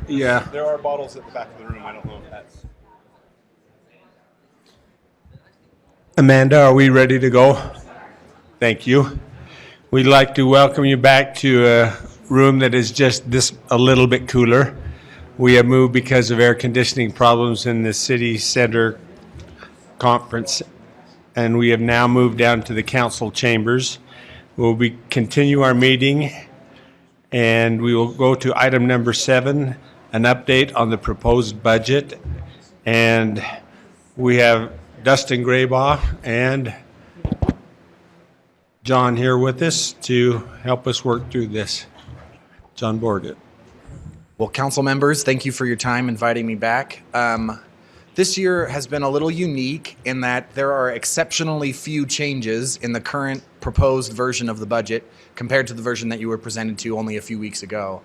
Yeah. There are bottles at the back of the room. I don't know if that's... Amanda, are we ready to go? Thank you. We'd like to welcome you back to a room that is just this a little bit cooler. We have moved because of air conditioning problems in the city center conference, and we have now moved down to the council chambers. We'll continue our meeting, and we will go to item number 7, an update on the proposed budget. And we have Dustin Graybaugh and John here with us to help us work through this. John Borgett. Well, council members, thank you for your time inviting me back. This year has been a little unique in that there are exceptionally few changes in the current proposed version of the budget compared to the version that you were presented to only a few weeks ago.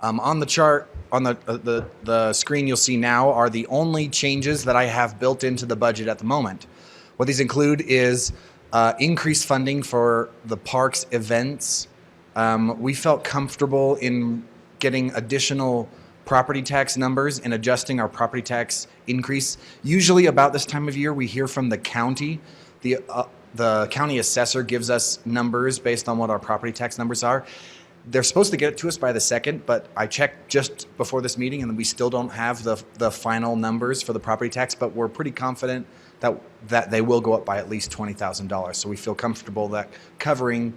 On the chart, on the screen you'll see now are the only changes that I have built into the budget at the moment. What these include is increased funding for the parks events. We felt comfortable in getting additional property tax numbers and adjusting our property tax increase. Usually about this time of year, we hear from the county. The county assessor gives us numbers based on what our property tax numbers are. They're supposed to get it to us by the 2nd, but I checked just before this meeting and we still don't have the final numbers for the property tax, but we're pretty confident that they will go up by at least $20,000. So we feel comfortable that covering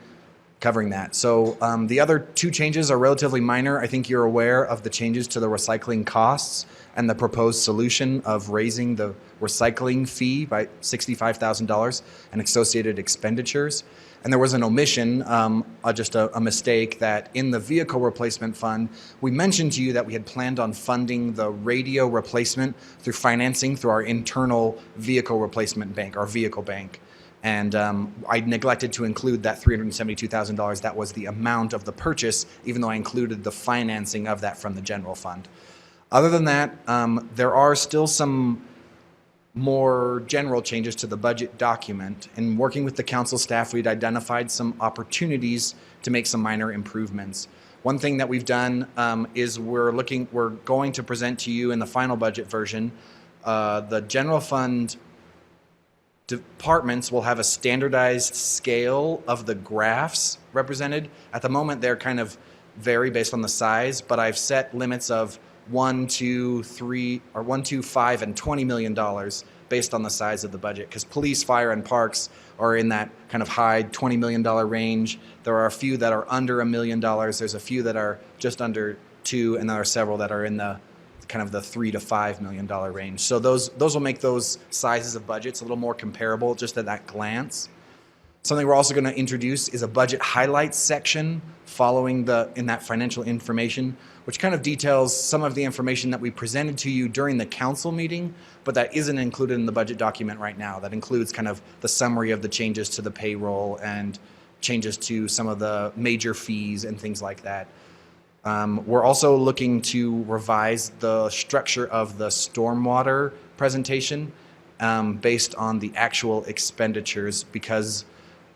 that. So the other 2 changes are relatively minor. I think you're aware of the changes to the recycling costs and the proposed solution of raising the recycling fee by $65,000 and associated expenditures. And there was an omission, just a mistake, that in the vehicle replacement fund, we mentioned to you that we had planned on funding the radio replacement through financing through our internal vehicle replacement bank, our vehicle bank. And I neglected to include that $372,000. That was the amount of the purchase, even though I included the financing of that from the general fund. Other than that, there are still some more general changes to the budget document. In working with the council staff, we'd identified some opportunities to make some minor improvements. One thing that we've done is we're going to present to you in the final budget version, the general fund departments will have a standardized scale of the graphs represented. At the moment, they're kind of vary based on the size, but I've set limits of $1, $2, $3, or $1, $2, $5, and $20 million based on the size of the budget. Because police, fire, and parks are in that kind of high $20 million range. There are a few that are under $1 million. There's a few that are just under 2, and there are several that are in the kind of the $3 to $5 million range. So those will make those sizes of budgets a little more comparable just at that glance. Something we're also going to introduce is a budget highlights section following in that financial information, which kind of details some of the information that we presented to you during the council meeting, but that isn't included in the budget document right now. That includes kind of the summary of the changes to the payroll and changes to some of the major fees and things like that. We're also looking to revise the structure of the stormwater presentation based on the actual expenditures, because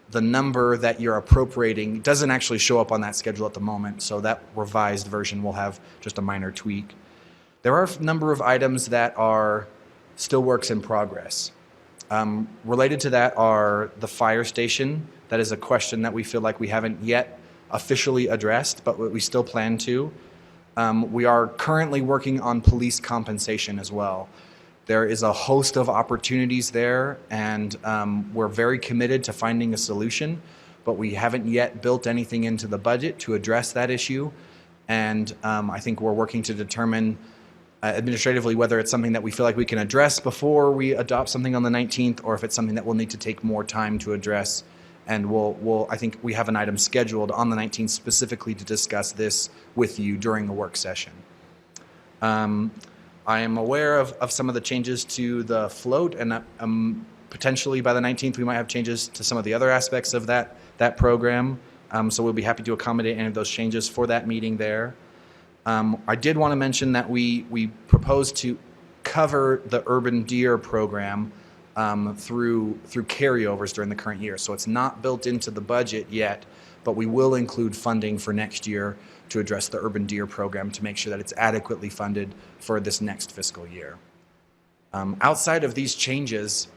the number that you're appropriating doesn't actually show up on that schedule at the moment. So that revised version will have just a minor tweak. There are a number of items that are still works in progress. Related to that are the fire station. That is a question that we feel like we haven't yet officially addressed, but we still plan to. We are currently working on police compensation as well. There is a host of opportunities there, and we're very committed to finding a solution, but we haven't yet built anything into the budget to address that issue. And I think we're working to determine administratively whether it's something that we feel like we can address before we adopt something on the 19th, or if it's something that we'll need to take more time to address. And I think we have an item scheduled on the 19th specifically to discuss this with you during the work session. I am aware of some of the changes to the float, and potentially by the 19th we might have changes to some of the other aspects of that program. So we'll be happy to accommodate any of those changes for that meeting there. I did want to mention that we propose to cover the Urban Deer program through carryovers during the current year. So it's not built into the budget yet, but we will include funding for next year to address the Urban Deer program to make sure that it's adequately funded for this next fiscal year. Outside of these changes,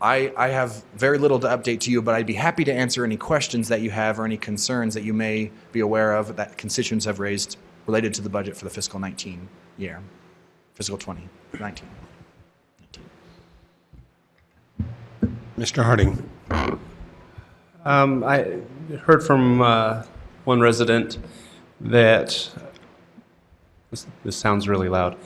I have very little to update to you, but I'd be happy to answer any questions that you have or any concerns that you may be aware of that constituents have raised related to the budget for the fiscal 19 year, fiscal 2019. Mr. Harding. I heard from one resident that, this sounds really loud,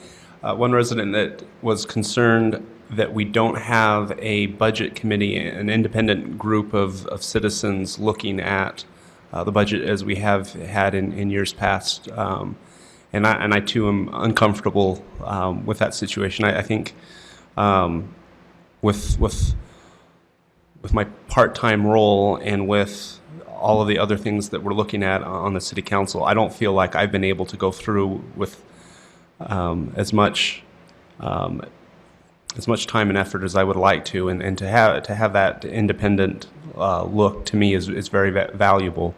one resident that was concerned that we don't have a budget committee, an independent group of citizens looking at the budget as we have had in years past. And I too am uncomfortable with that situation. I think with my part-time role and with all of the other things that we're looking at on the city council, I don't feel like I've been able to go through with as much time and effort as I would like to, and to have that independent look to me is very valuable.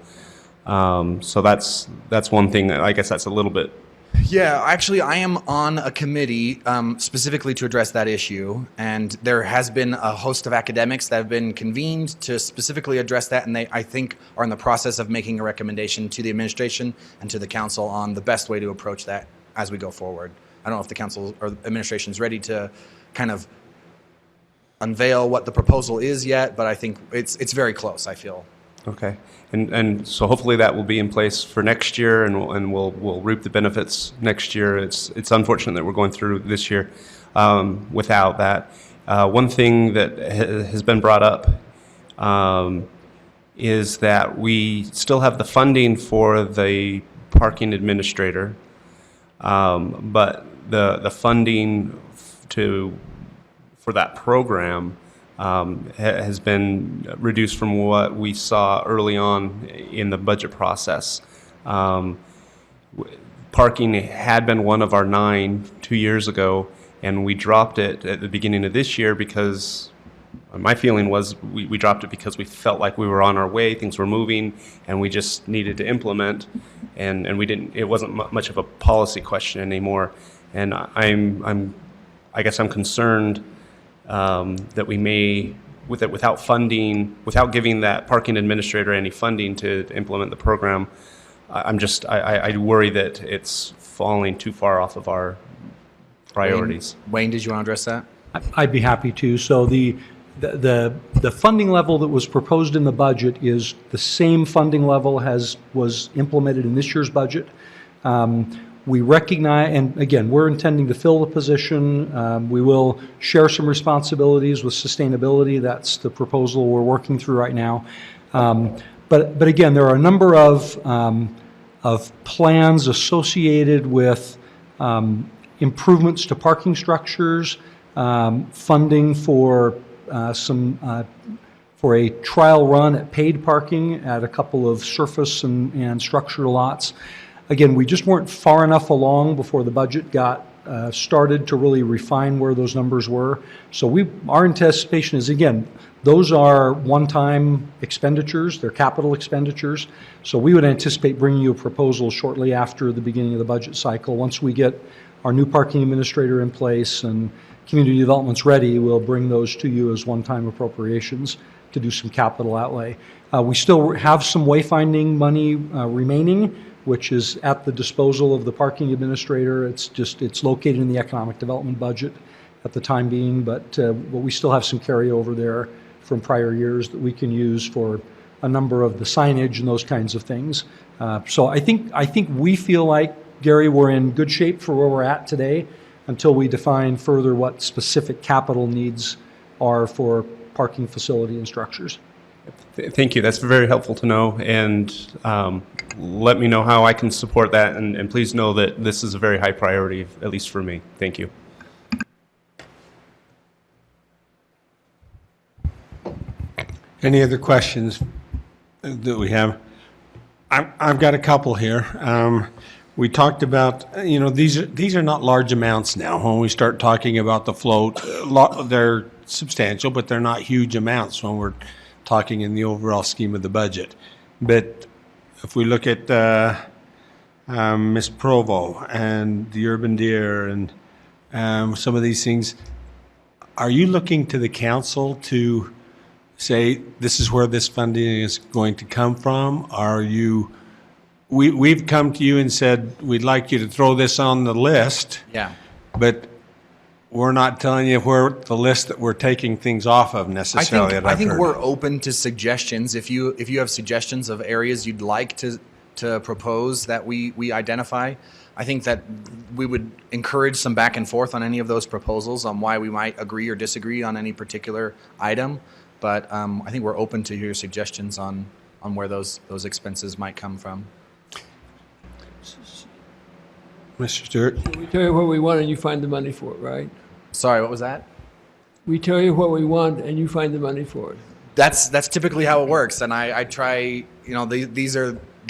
So that's one thing. I guess that's a little bit. Yeah, actually, I am on a committee specifically to address that issue, and there has been a host of academics that have been convened to specifically address that, and they, I think, are in the process of making a recommendation to the administration and to the council on the best way to approach that as we go forward. I don't know if the council or the administration is ready to kind of unveil what the proposal is yet, but I think it's very close, I feel. Okay, and so hopefully that will be in place for next year, and we'll reap the benefits next year. It's unfortunate that we're going through this year without that. One thing that has been brought up is that we still have the funding for the parking administrator, but the funding for that program has been reduced from what we saw early on in the budget process. Parking had been one of our 9 2 years ago, and we dropped it at the beginning of this year because my feeling was we dropped it because we felt like we were on our way, things were moving, and we just needed to implement, and we didn't. It wasn't much of a policy question anymore, and I guess I'm concerned that we may, without funding, without giving that parking administrator any funding to implement the program, I worry that it's falling too far off of our priorities. Wayne, did you want to address that? I'd be happy to. So the funding level that was proposed in the budget is the same funding level as was implemented in this year's budget. We recognize, and again, we're intending to fill the position. We will share some responsibilities with sustainability. That's the proposal we're working through right now. But again, there are a number of plans associated with improvements to parking structures, funding for for a trial run at paid parking at a couple of surface and structured lots. Again, we just weren't far enough along before the budget got started to really refine where those numbers were. So our anticipation is, again, those are one-time expenditures, they're capital expenditures. So we would anticipate bringing you a proposal shortly after the beginning of the budget cycle. Once we get our new parking administrator in place and community development's ready, we'll bring those to you as one-time appropriations. to do some capital outlay. We still have some wayfinding money remaining, which is at the disposal of the parking administrator. It's located in the economic development budget at the time being, but we still have some carryover there from prior years that we can use for a number of the signage and those kinds of things. So I think we feel like, Gary, we're in good shape for where we're at today until we define further what specific capital needs are for parking facility and structures. Thank you. That's very helpful to know, and let me know how I can support that, and please know that this is a very high priority, at least for me. Thank you. Any other questions that we have? I've got a couple here. We talked about, these are not large amounts now. When we start talking about the float, they're substantial, but they're not huge amounts when we're talking in the overall scheme of the budget. But if we look at Miss Provo and the Urban Deer and some of these things, are you looking to the council to say this is where this funding is going to come from? Are you? We've come to you and said we'd like you to throw this on the list. Yeah. But we're not telling you where the list that we're taking things off of necessarily. I think we're open to suggestions. If you have suggestions of areas you'd like to propose that we identify, I think that we would encourage some back and forth on any of those proposals on why we might agree or disagree on any particular item. But I think we're open to your suggestions on where those expenses might come from. Mr. Stewart. We tell you what we want and you find the money for it, right? Sorry, what was that? We tell you what we want and you find the money for it. That's typically how it works, and I try.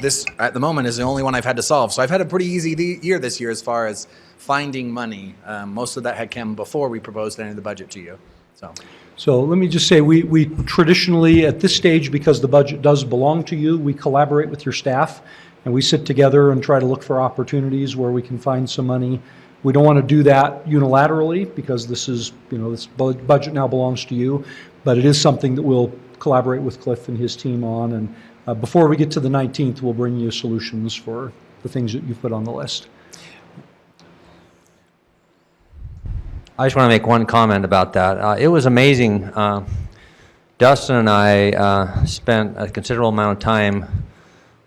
This at the moment is the only one I've had to solve. So I've had a pretty easy year this year as far as finding money. Most of that had come before we proposed any of the budget to you. So let me just say, we traditionally, at this stage, because the budget does belong to you, we collaborate with your staff, and we sit together and try to look for opportunities where we can find some money. We don't want to do that unilaterally, because this budget now belongs to you, but it is something that we'll collaborate with Cliff and his team on, and before we get to the 19th, we'll bring you solutions for the things that you've put on the list. I just want to make one comment about that. It was amazing. Dustin and I spent a considerable amount of time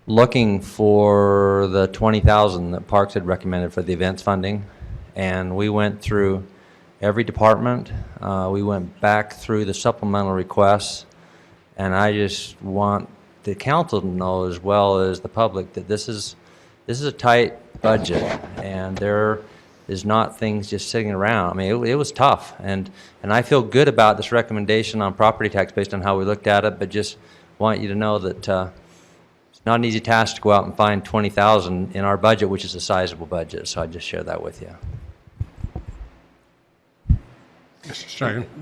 looking for the $20,000 that Parks had recommended for the events funding, and we went through every department. We went back through the supplemental requests, and I just want the council to know, as well as the public, that this is a tight budget, and there is not things just sitting around. I mean, it was tough, and I feel good about this recommendation on property tax based on how we looked at it, but just want you to know that it's not an easy task to go out and find $20,000 in our budget, which is a sizable budget. So I just share that with you.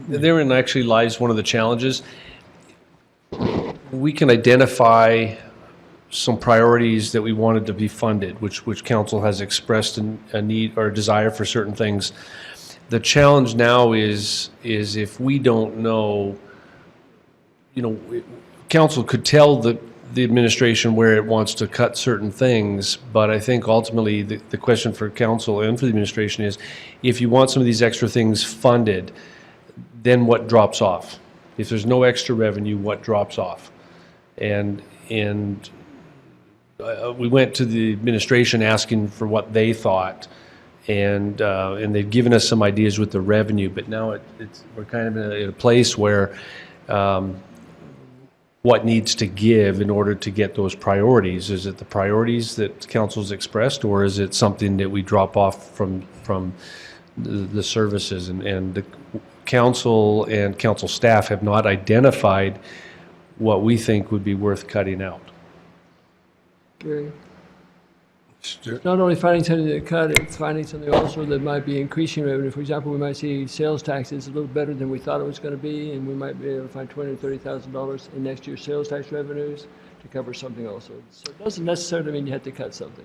Therein actually lies one of the challenges. We can identify some priorities that we wanted to be funded, which council has expressed a need or a desire for certain things. The challenge now is if we don't know, council could tell the administration where it wants to cut certain things, but I think ultimately the question for council and for the administration is, if you want some of these extra things funded, then what drops off? If there's no extra revenue, what drops off? And we went to the administration asking for what they thought, and they've given us some ideas with the revenue, but now we're kind of in a place where what needs to give in order to get those priorities? Is it the priorities that council's expressed, or is it something that we drop off from the services? And the council and council staff have not identified what we think would be worth cutting out. Gary? It's not only finding something to cut, it's finding something also that might be increasing revenue. For example, we might see sales taxes a little better than we thought it was going to be, and we might be able to find $20,000 or $30,000 in next year's sales tax revenues to cover something also. So it doesn't necessarily mean you have to cut something.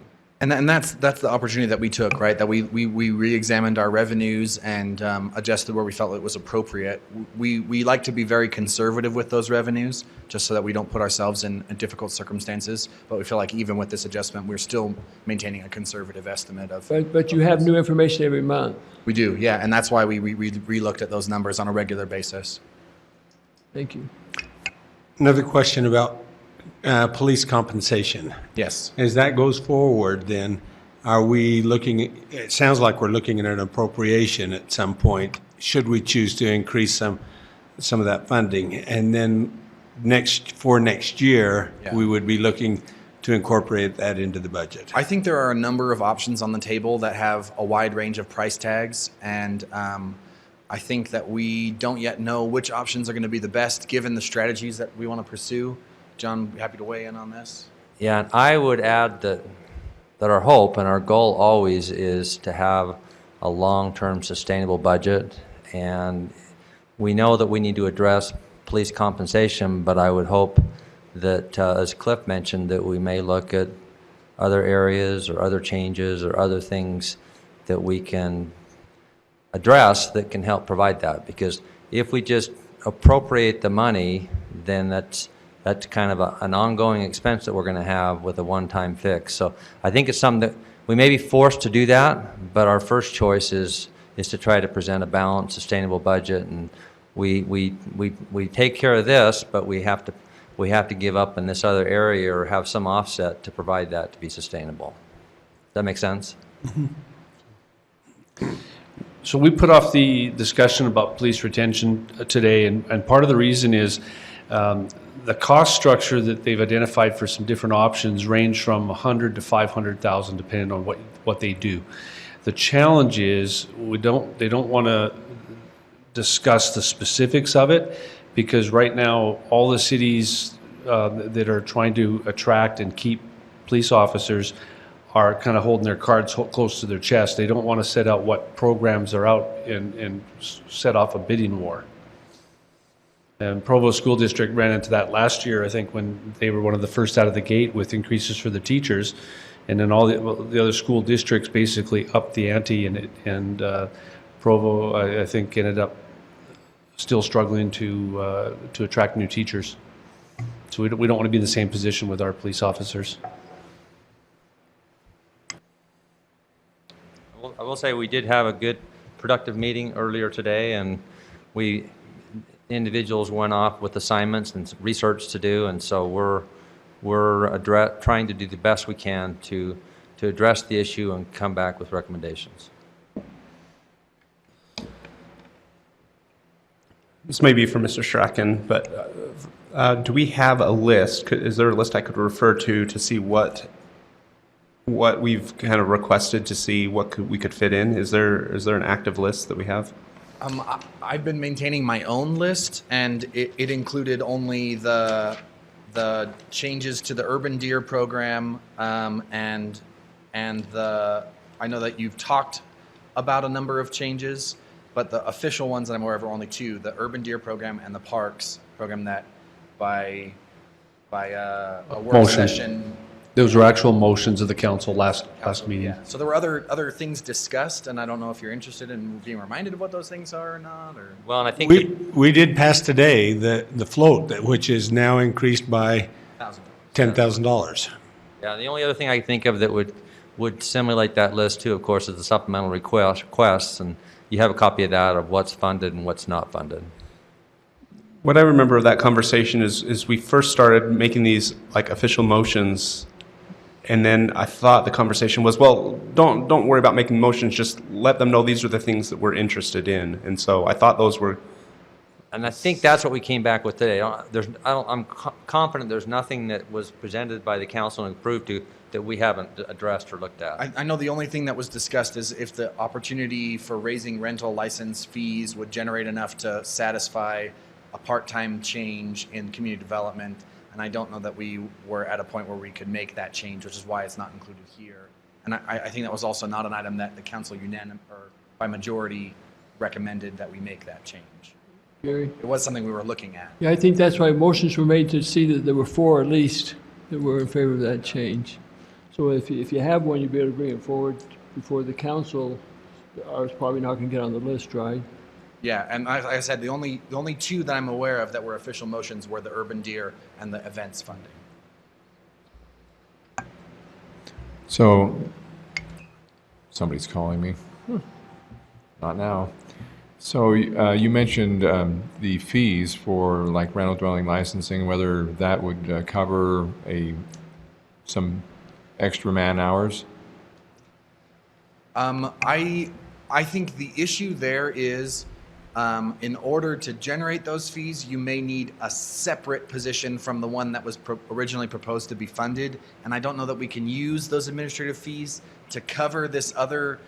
And that's the opportunity that we took, right? That we re-examined our revenues and adjusted where we felt it was appropriate. We like to be very conservative with those revenues, just so that we don't put ourselves in difficult circumstances. But we feel like even with this adjustment, we're still maintaining a conservative estimate of. But you have new information every month. We do, yeah, and that's why we re-looked at those numbers on a regular basis. Thank you. Another question about police compensation. Yes. As that goes forward, then, are we looking, it sounds like we're looking at an appropriation at some point, should we choose to increase some of that funding? And then for next year, Yeah. we would be looking to incorporate that into the budget. I think there are a number of options on the table that have a wide range of price tags, and I think that we don't yet know which options are going to be the best given the strategies that we want to pursue. John, happy to weigh in on this. Yeah, and I would add that our hope and our goal always is to have a long-term sustainable budget. And we know that we need to address police compensation, but I would hope that, as Cliff mentioned, that we may look at other areas or other changes or other things that we can address that can help provide that. Because if we just appropriate the money, then that's kind of an ongoing expense that we're going to have with a one-time fix. So I think it's something that we may be forced to do that, but our first choice is to try to present a balanced, sustainable budget. And we take care of this, but we have to give up in this other area or have some offset to provide that to be sustainable. Does that make sense? Mm-hmm. So we put off the discussion about police retention today, and part of the reason is the cost structure that they've identified for some different options range from $100,000 to $500,000 depending on what they do. The challenge is they don't want to discuss the specifics of it, because right now all the cities that are trying to attract and keep police officers are kind of holding their cards close to their chest. They don't want to set out what programs are out and set off a bidding war. And Provo School District ran into that last year, I think, when they were one of the first out of the gate with increases for the teachers. And then all the other school districts basically upped the ante, and Provo, I think, ended up still struggling to attract new teachers. So we don't want to be in the same position with our police officers. I will say we did have a good, productive meeting earlier today, and individuals went off with assignments and research to do, and so we're trying to do the best we can to address the issue and come back with recommendations. This may be for Mr. Strachan, but do we have a list? Is there a list I could refer to see what we've kind of requested to see what we could fit in? Is there an active list that we have? I've been maintaining my own list, and it included only the changes to the urban deer program, and I know that you've talked about a number of changes, but the official ones that I'm aware of are only two: the urban deer program and the parks program. That by a work Motion. session. Those were actual motions of the council last meeting. Yeah. So there were other things discussed, and I don't know if you're interested in being reminded of what those things are or not. Or Well, and I think We did pass today the float, which is now increased by $10,000. yeah, the only other thing I can think of that would simulate that list too, of course, is the supplemental requests, and you have a copy of that of what's funded and what's not funded. What I remember of that conversation is we first started making these like official motions, and then I thought the conversation was, well, don't worry about making motions, just let them know these are the things that we're interested in. And so I thought those were. And I think that's what we came back with today. I'm confident there's nothing that was presented by the council and approved that we haven't addressed or looked at. I know the only thing that was discussed is if the opportunity for raising rental license fees would generate enough to satisfy a part-time change in community development, and I don't know that we were at a point where we could make that change, which is why it's not included here. And I think that was also not an item that the council or by majority recommended that we make that change. Gary? It was something we were looking at. Yeah, I think that's why motions were made to see that there were 4 at least that were in favor of that change. So if you have one, you'd be able to bring it forward before the council. Ours probably not going to get on the list, right? Yeah, and like I said, the only two that I'm aware of that were official motions were the urban deer and the events funding. So, somebody's calling me. Not now. So, you mentioned the fees for like rental dwelling licensing, whether that would cover some extra man hours? I think the issue there is, in order to generate those fees, you may need a separate position from the one that was originally proposed to be funded. And I don't know that we can use those administrative fees to cover this other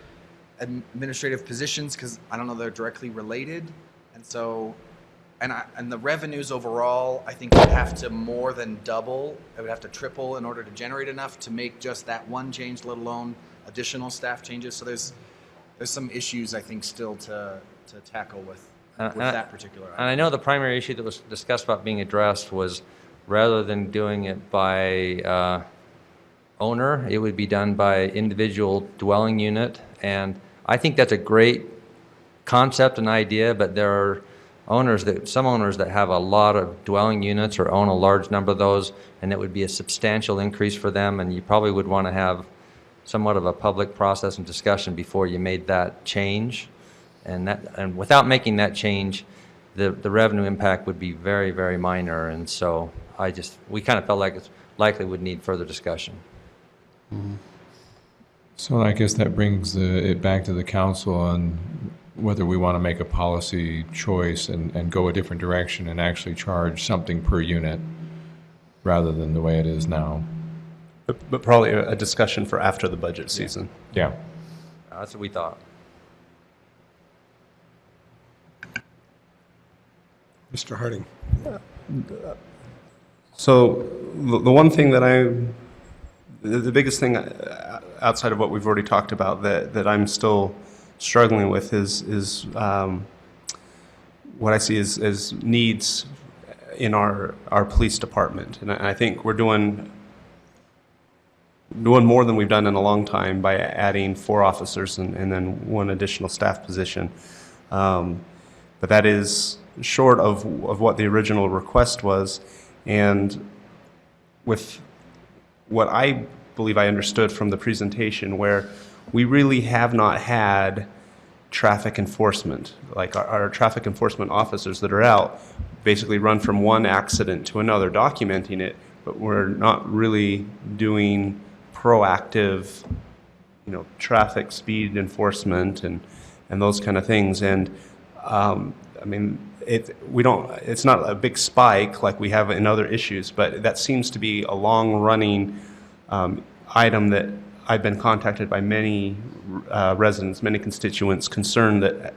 administrative positions because I don't know they're directly related. And so, and the revenues overall, I think would have to more than double. It would have to triple in order to generate enough to make just that one change, let alone additional staff changes. So there's some issues I think still to tackle with that particular item. And I know the primary issue that was discussed about being addressed was rather than doing it by owner, it would be done by individual dwelling unit. And I think that's a great concept and idea, but there are some owners that have a lot of dwelling units or own a large number of those, and it would be a substantial increase for them, and you probably would want to have somewhat of a public process and discussion before you made that change. And without making that change, the revenue impact would be very, very minor. And so we kind of felt like it likely would need further discussion. So I guess that brings it back to the council on whether we want to make a policy choice and go a different direction and actually charge something per unit rather than the way it is now. But probably a discussion for after the budget season. Yeah. That's what we thought. Mr. Harding. So the one thing that the biggest thing outside of what we've already talked about that I'm still struggling with is what I see as needs in our police department. And I think we're doing more than we've done in a long time by adding 4 officers and then 1 additional staff position. But that is short of what the original request was. And with what I believe I understood from the presentation, where we really have not had traffic enforcement. Like our traffic enforcement officers that are out basically run from one accident to another, documenting it, but we're not really doing proactive, traffic speed enforcement and those kind of things. And I mean, it's not a big spike like we have in other issues, but that seems to be a long-running item that I've been contacted by many residents, many constituents concerned that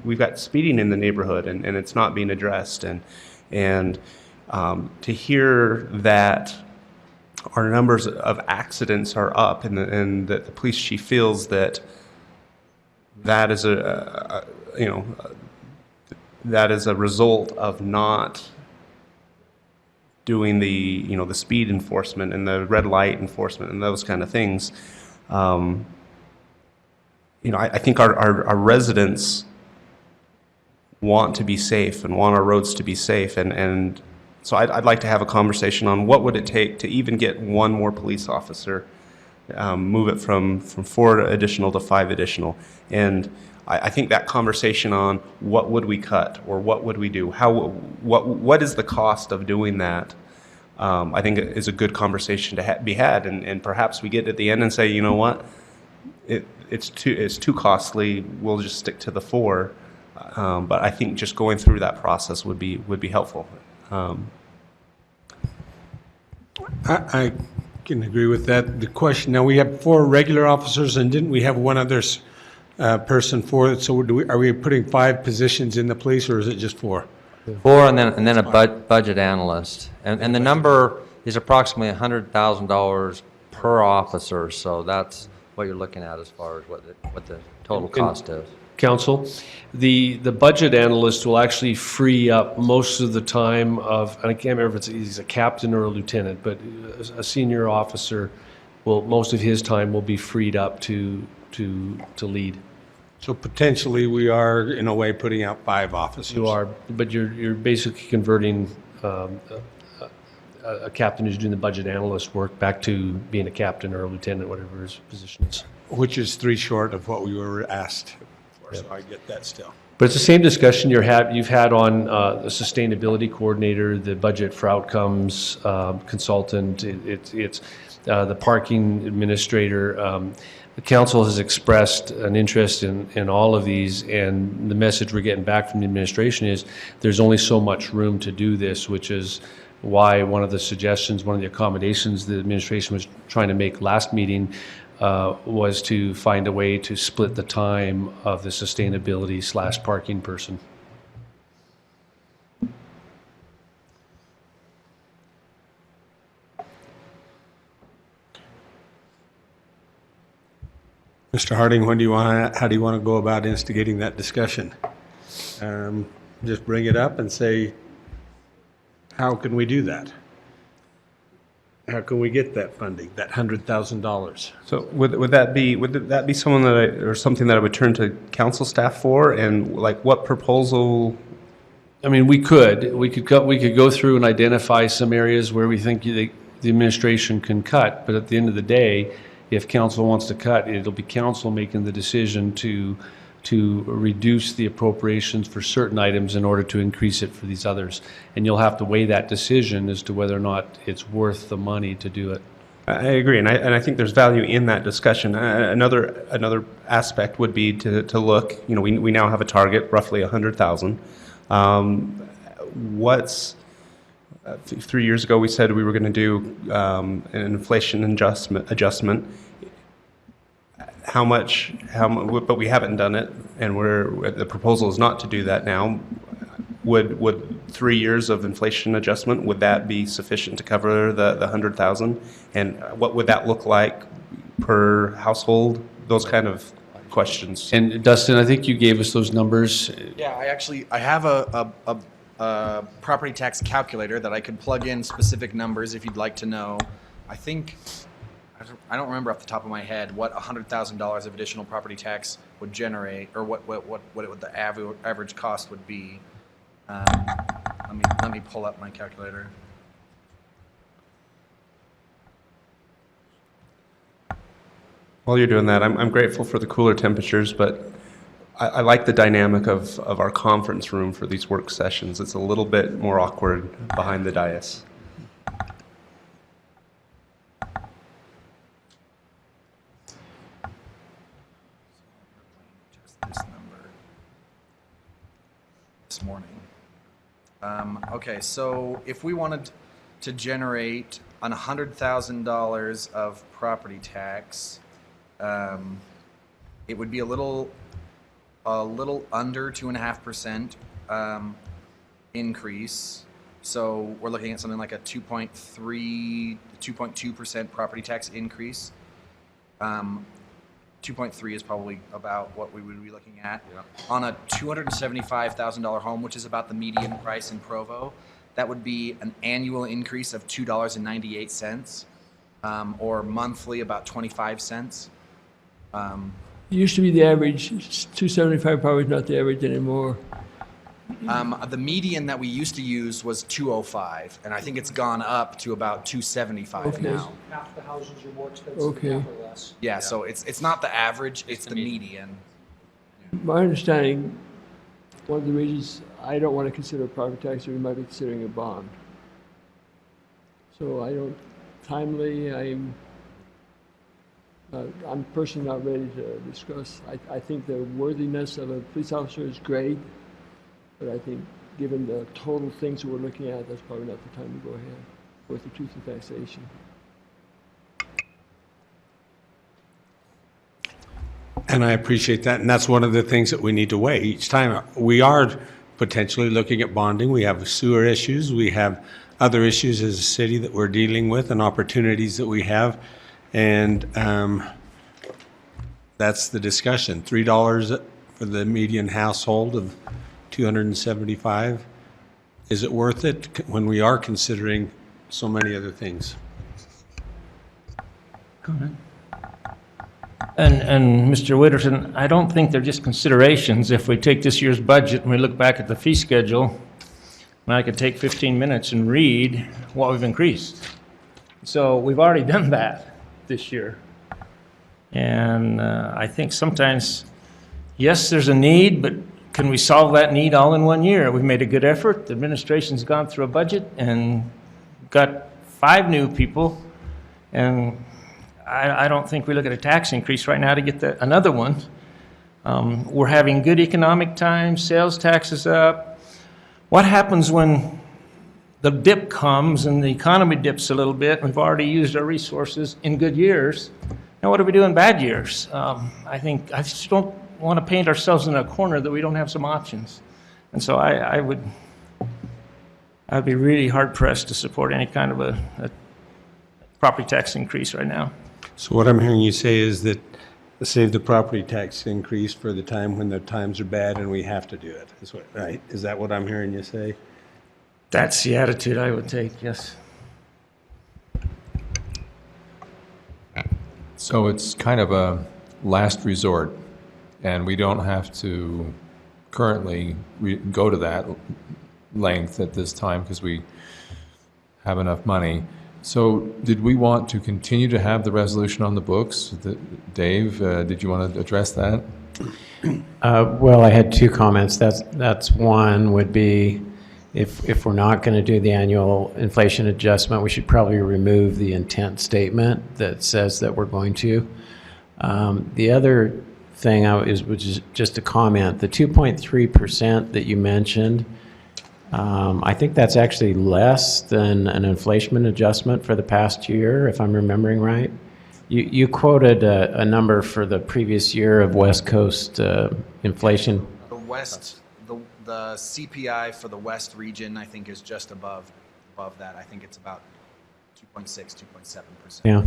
we've got speeding in the neighborhood and it's not being addressed. And to hear that our numbers of accidents are up and that the police chief feels that is that is a result of not doing the speed enforcement and the red light enforcement and those kind of things. I think our residents want to be safe and want our roads to be safe, and so I'd like to have a conversation on what would it take to even get 1 more police officer, move it from 4 additional to 5 additional. And I think that conversation on what would we cut or what would we do, what is the cost of doing that, I think is a good conversation to be had, and perhaps we get at the end and say, you know what, it's too costly, we'll just stick to the 4. But I think just going through that process would be helpful. I can agree with that. The question, now we have 4 regular officers, and didn't we have 1 other person for it? So are we putting 5 positions in the police, or is it just 4? 4 and then a budget analyst. And the number is approximately $100,000 per officer, so that's what you're looking at as far as what the total cost is. Council, the budget analyst will actually free up most of the time of, and I can't remember if he's a captain or a lieutenant, but a senior officer most of his time will be freed up to lead. So potentially, we are, in a way, putting out 5 officers. You are, but you're basically converting a captain who's doing the budget analyst work back to being a captain or a lieutenant, whatever his position is. Which is 3 short of what we were asked for, so I get that still. But it's the same discussion you've had on the sustainability coordinator, the budget for outcomes consultant. It's the parking administrator. The council has expressed an interest in all of these, and the message we're getting back from the administration is there's only so much room to do this, which is why one of the suggestions, one of the accommodations the administration was trying to make last meeting was to find a way to split the time of the sustainability/parking person. Mr. Harding, how do you want to go about instigating that discussion? Just bring it up and say, how can we do that? How can we get that funding, that $100,000? So would that be someone or something that I would turn to council staff for, and like what proposal? I mean, we could go through and identify some areas where we think the administration can cut, but at the end of the day, if council wants to cut, it'll be council making the decision to reduce the appropriations for certain items in order to increase it for these others. And you'll have to weigh that decision as to whether or not it's worth the money to do it. I agree, and I think there's value in that discussion. Another aspect would be to look. You know, we now have a target, roughly 100,000. What's 3 years ago we said we were going to do an inflation adjustment. How much? But we haven't done it, and the proposal is not to do that now. Would 3 years of inflation adjustment, would that be sufficient to cover the 100,000? And what would that look like per household? Those kind of questions. And Dustin, I think you gave us those numbers. Yeah, I have a property tax calculator that I could plug in specific numbers if you'd like to know. I don't remember off the top of my head what $100,000 of additional property tax would generate, or what the average cost would be. Let me pull up my calculator. While you're doing that, I'm grateful for the cooler temperatures, but I like the dynamic of our conference room for these work sessions. It's a little bit more awkward behind the dais. This number this morning. Okay, so if we wanted to generate $100,000 of property tax, it would be a little under 2.5% increase. So we're looking at something like a 2.2% property tax increase. 2.3 is probably about what we would be looking at. Yeah. On a $275,000 home, which is about the median price in Provo, that would be an annual increase of $2.98, or monthly about 25 cents. It used to be the average. 275 probably is not the average anymore. The median that we used to use was 205, and I think it's gone up to about 275 now. Half the houses are more expensive, Okay. half are less. Yeah, so it's not the average, it's the median. My understanding, one of the reasons I don't want to consider a property tax, we might be considering a bond. So I'm personally not ready to discuss. I think the worthiness of a police officer is great, but I think given the total things that we're looking at, that's probably not the time to go ahead with the truth and taxation. And I appreciate that, and that's one of the things that we need to weigh each time. We are potentially looking at bonding. We have sewer issues. We have other issues as a city that we're dealing with, and opportunities that we have. And that's the discussion. $3 for the median household of 275. Is it worth it when we are considering so many other things? And Mr. Whitterton, I don't think they're just considerations. If we take this year's budget and we look back at the fee schedule, and I could take 15 minutes and read what we've increased. So we've already done that this year. And I think sometimes, yes, there's a need, but can we solve that need all in 1 year? We've made a good effort. The administration's gone through a budget and got 5 new people. And I don't think we look at a tax increase right now to get another one. We're having good economic times, sales tax is up. What happens when the dip comes and the economy dips a little bit? We've already used our resources in good years. Now what do we do in bad years? I just don't want to paint ourselves in a corner that we don't have some options. And so I'd be really hard pressed to support any kind of a property tax increase right now. So what I'm hearing you say is that save the property tax increase for the time when the times are bad and we have to do it, right? Is that what I'm hearing you say? That's the attitude I would take, yes. So it's kind of a last resort, and we don't have to currently go to that length at this time because we have enough money. So did we want to continue to have the resolution on the books? Dave, did you want to address that? Well, I had 2 comments. That's one would be if we're not going to do the annual inflation adjustment, we should probably remove the intent statement that says that we're going to. The other thing which is just a comment, the 2.3% that you mentioned, I think that's actually less than an inflation adjustment for the past year, if I'm remembering right. You quoted a number for the previous year of West Coast inflation. The CPI for the West region, I think, is just above that. I think it's about 2.6, 2.7%. Yeah.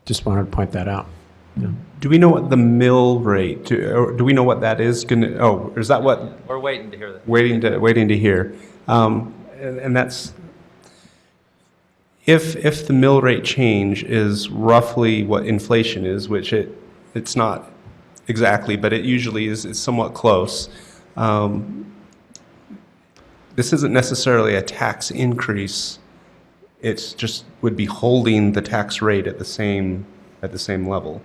Just wanted to point that out. Yeah. Do we know what the mill rate, or do we know what that is? Is that what? We're waiting to hear that. Waiting to hear. And that's, if the mill rate change is roughly what inflation is, which it's not exactly, but it usually is somewhat close. This isn't necessarily a tax increase. It's just would be holding the tax rate at the same level.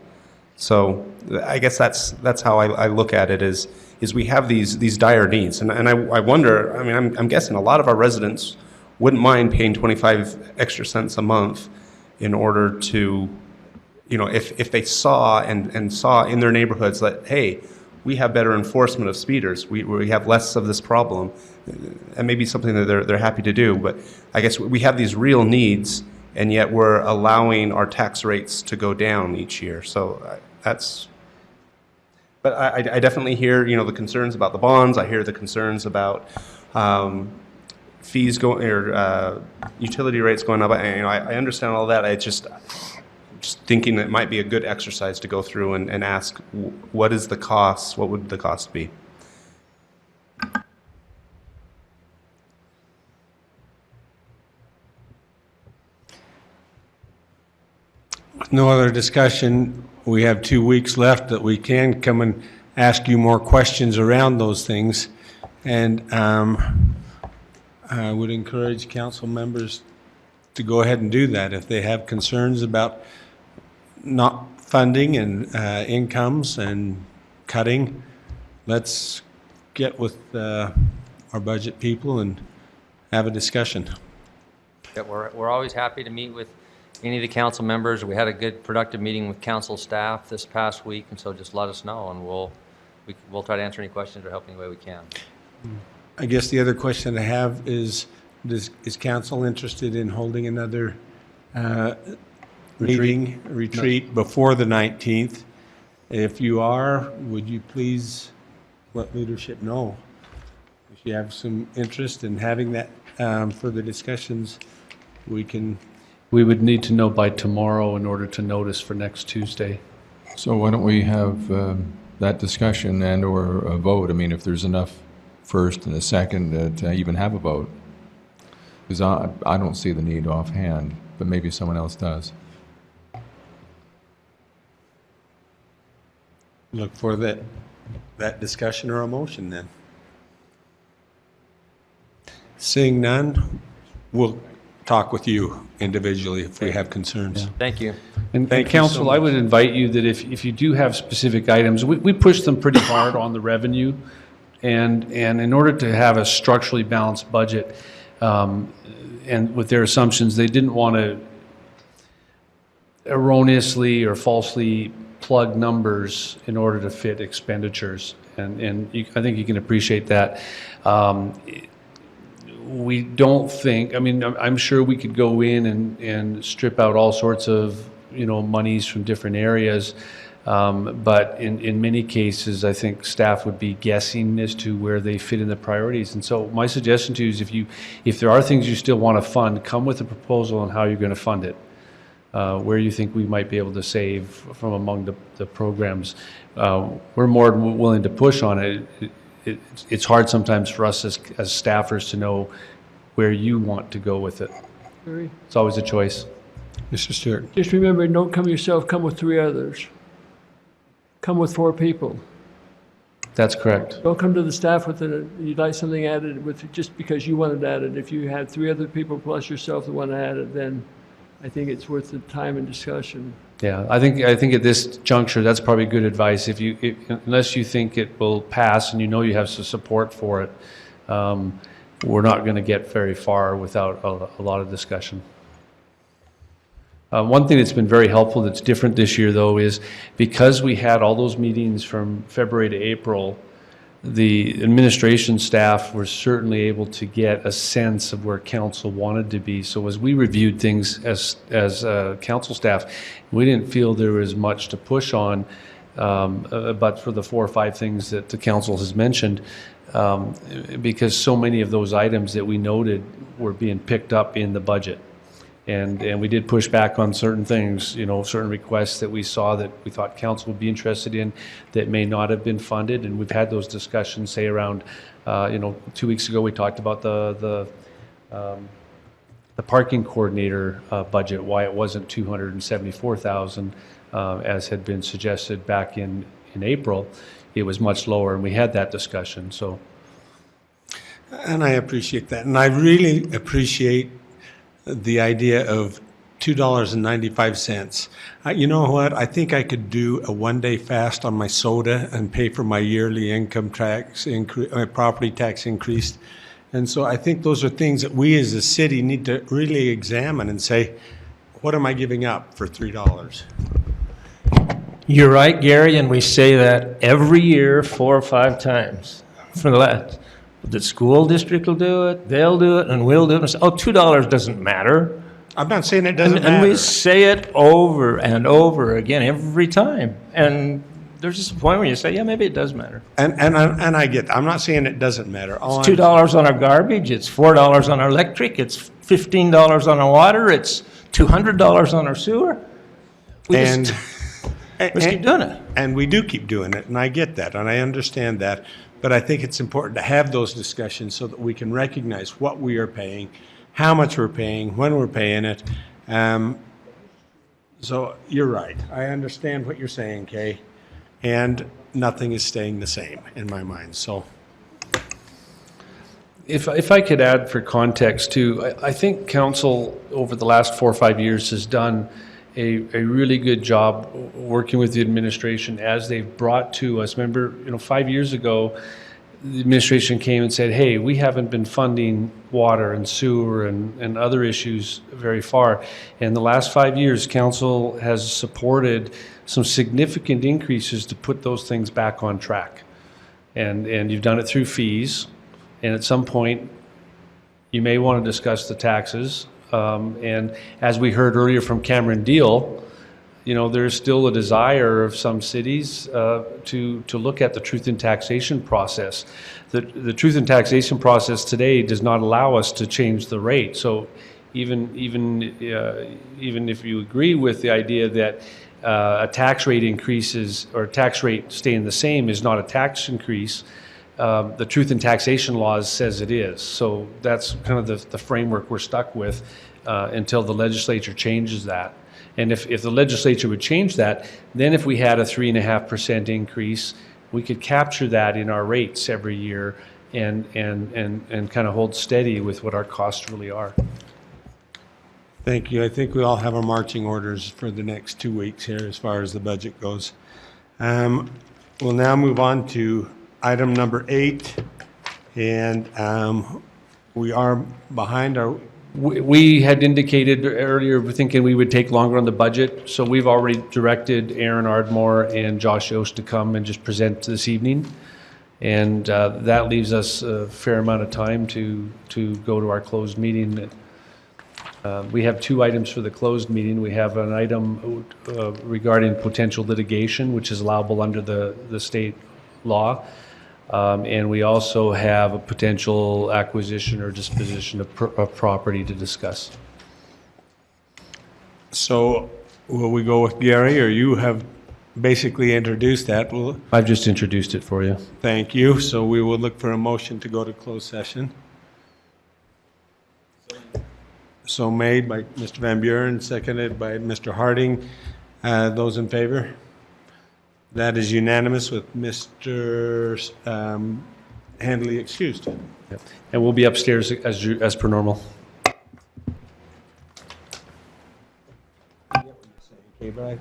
So I guess that's how I look at it is we have these dire needs, and I wonder. I mean, I'm guessing a lot of our residents wouldn't mind paying 25 extra cents a month in order to, if they saw and saw in their neighborhoods that, hey, we have better enforcement of speeders. We have less of this problem, and maybe something that they're happy to do. But I guess we have these real needs, and yet we're allowing our tax rates to go down each year. So that's. But I definitely hear the concerns about the bonds. I hear the concerns about fees going or utility rates going up. I understand all that. I just thinking that it might be a good exercise to go through and ask, what is the cost? What would the cost be? With no other discussion, we have 2 weeks left that we can come and ask you more questions around those things. And I would encourage council members to go ahead and do that. If they have concerns about not funding and incomes and cutting, let's get with our budget people and have a discussion. Yeah, we're always happy to meet with any of the council members. We had a good productive meeting with council staff this past week, and so just let us know, and we'll try to answer any questions or help any way we can. I guess the other question I have is council interested in holding another retreat before the 19th? If you are, would you please let leadership know? If you have some interest in having that further discussions, we would need to know by tomorrow in order to notice for next Tuesday. So why don't we have that discussion and or a vote? I mean, if there's enough first and a second to even have a vote. Because I don't see the need offhand, but maybe someone else does. Look for that discussion or a motion then. Seeing none, we'll talk with you individually if we have concerns. Thank you. And Thank you so council, I much. would invite you that if you do have specific items, we push them pretty hard on the revenue. And in order to have a structurally balanced budget, and with their assumptions, they didn't want to erroneously or falsely plug numbers in order to fit expenditures. And I think you can appreciate that. We don't think, I mean, I'm sure we could go in and strip out all sorts of, monies from different areas. But in many cases, I think staff would be guessing as to where they fit in the priorities. And so my suggestion to you is if there are things you still want to fund, come with a proposal on how you're going to fund it. Where you think we might be able to save from among the programs. We're more than willing to push on it. It's hard sometimes for us as staffers to know where you want to go with it. Very. It's always a choice. Mr. Stewart. Just remember, don't come yourself, come with 3 others. Come with 4 people. That's correct. Don't come to the staff with you'd like something added with just because you wanted added. If you had 3 other people plus yourself that want to add it, then I think it's worth the time and discussion. Yeah, I think at this juncture, that's probably good advice. Unless you think it will pass and you have some support for it, we're not going to get very far without a lot of discussion. One thing that's been very helpful that's different this year, though, is because we had all those meetings from February to April, the administration staff were certainly able to get a sense of where council wanted to be. So as we reviewed things as council staff, we didn't feel there was much to push on, but for the 4 or 5 things that the council has mentioned, because so many of those items that we noted were being picked up in the budget. And we did push back on certain things, certain requests that we saw that we thought council would be interested in that may not have been funded. And we've had those discussions, say around, 2 weeks ago we talked about the parking coordinator budget, why it wasn't $274,000 as had been suggested back in April. It was much lower, and we had that discussion. So, And I appreciate that. And I really appreciate the idea of $2.95. You know what? I think I could do a 1-day fast on my soda and pay for my yearly income tax property tax increase. And so I think those are things that we as a city need to really examine and say, what am I giving up for $3? You're right, Gary, and we say that every year 4 or 5 times for the last. The school district will do it, they'll do it, and we'll do it. And say, $2 doesn't matter. I'm not saying it doesn't matter. And we say it over and over again every time. And there's just a point where you say, yeah, maybe it does matter. And I get that. I'm not saying it doesn't matter. It's $2 on our garbage, it's $4 on our electric, it's $15 on our water, it's $200 on our sewer. We just keep doing it. And we do keep doing it, and I get that, and I understand that. But I think it's important to have those discussions so that we can recognize what we are paying, how much we're paying, when we're paying it. So you're right. I understand what you're saying, Kay. And nothing is staying the same in my mind. So, if I could add for context too, I think council over the last 4 or 5 years has done a really good job working with the administration as they've brought to us. Remember, 5 years ago, the administration came and said, hey, we haven't been funding water and sewer and other issues very far. And the last 5 years, council has supported some significant increases to put those things back on track. And you've done it through fees. And at some point, you may want to discuss the taxes. And as we heard earlier from Cameron Deal, there's still a desire of some cities to look at the truth in taxation process. The truth in taxation process today does not allow us to change the rate. So even if you agree with the idea that a tax rate increases or a tax rate staying the same is not a tax increase, the truth in taxation laws says it is. So that's kind of the framework we're stuck with until the legislature changes that. And if the legislature would change that, then if we had a 3.5% increase, we could capture that in our rates every year and kind of hold steady with what our costs really are. Thank you. I think we all have our marching orders for the next 2 weeks here as far as the budget goes. We'll now move on to item number 8, and we are behind our. We had indicated earlier, we're thinking we would take longer on the budget, so we've already directed Aaron Ardmore and Josh Yost to come and just present this evening. And that leaves us a fair amount of time to go to our closed meeting. We have 2 items for the closed meeting. We have an item regarding potential litigation, which is allowable under the state law. And we also have a potential acquisition or disposition of property to discuss. So will we go with Gary, or you have basically introduced that? I've just introduced it for you. Thank you. So we will look for a motion to go to closed session. So made by Mr. Van Buren, seconded by Mr. Harding. Those in favor? That is unanimous with Mr. Handley excused. Yep. And we'll be upstairs as per normal. Okay, bye.